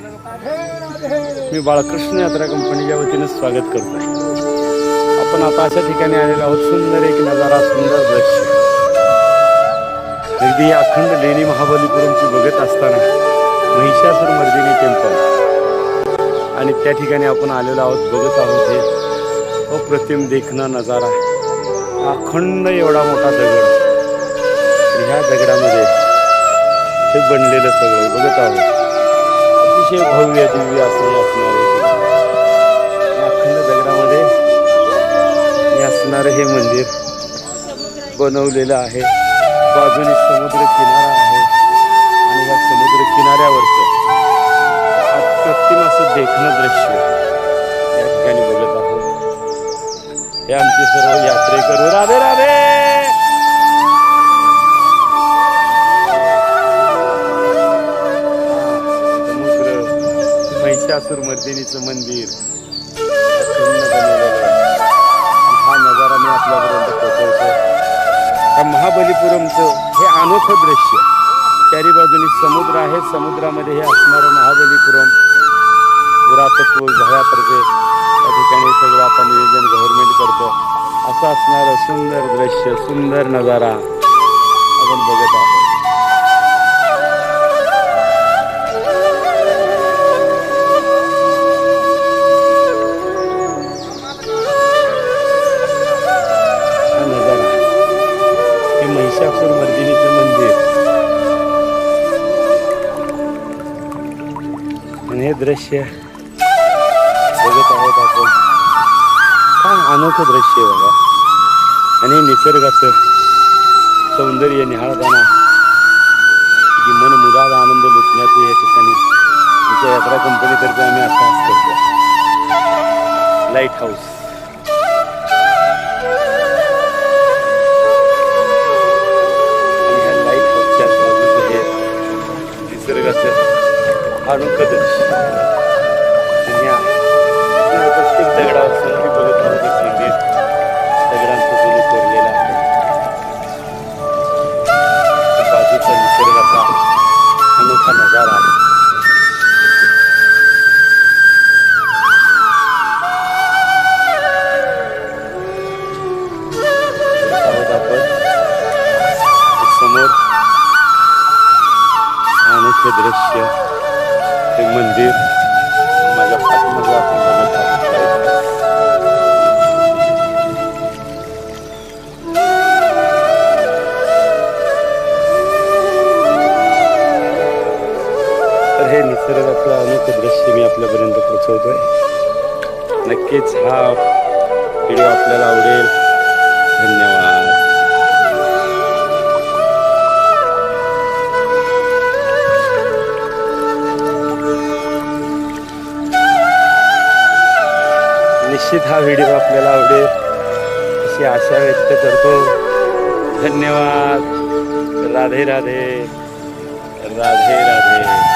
मी बाळकृष्ण यात्रा कंपनीच्या वतीने स्वागत करतो आहे। आपण आता अशा ठिकाणी आलेलो आहोत। सुंदर एक नजारा, सुंदर दृश्य। अगदी अखंड लेणी महाबलीपुरमची बघत असताना महिषासुरमर्दिनी टेम्पल आणि त्या ठिकाणी आपण आलेलो आहोत, बघत आहोत। हे अप्रतिम देखणा नजारा, अखंड एवढा मोठा दगड, ह्या दगडामध्ये हे बनलेलं सगळं बघत आहोत। अतिशय भव्य दिव्य असणारे अखंड दगडामध्ये हे असणारे हे मंदिर बनवलेलं आहे। बाजूने समुद्र किनारा आहे आणि या समुद्र किनाऱ्यावरचं अप्रतिम असं देखणं दृश्य या ठिकाणी बघत आहोत। हे आमचे सर्व यात्रेकरू, राधे राधे। महिषासुरमर्दिनीचं मंदिर अखंड बनवलेलं आहे। हा नजारा मी आपल्यापर्यंत पोहोचवतो। हा महाबलीपुरमचं हे अनोखं दृश्य, चारी बाजूनी समुद्र आहे, समुद्रामध्ये हे असणारं महाबलीपुरम पुरातत्व विभागातर्फे या ठिकाणी सगळं आता नियोजन गव्हर्नमेंट करतं। असं असणारं सुंदर दृश्य, सुंदर नजारा आपण बघत आहोत। महिषासुरमर्दिनीचं मंदिर आणि हे दृश्य बघत आहोत आपण। काय अनोखं दृश्य आहे बघा। आणि निसर्गाचं सौंदर्य निहाळताना जी मन मुदाद आनंद लुटण्याचं या ठिकाणी आमच्या यात्रा कंपनीतर्फे आम्ही अभ्यास करतो। लाईट हाऊस निसर्गाचं अनोखं दृश्य आणि प्रत्येक दगडावर संधी बघत आहोत। एक मंदिर दगडांचं जुनं कोरलेलं आहे। बाजूचा निसर्गाचा अनोखा नजारा आहे। आपण समोर अनोखे दृश्य, ते मंदिर माझ्या पाठीमागे आपण बघत आहोत। तर हे निसर्गाचं अनोखं दृश्य मी आपल्यापर्यंत पोहोचवतोय। नक्कीच हा व्हिडिओ आपल्याला आवडेल। धन्यवाद। निश्चित हा व्हिडिओ आपल्याला आवडेल अशी आशा व्यक्त करतो। धन्यवाद। राधे राधे, राधे राधे।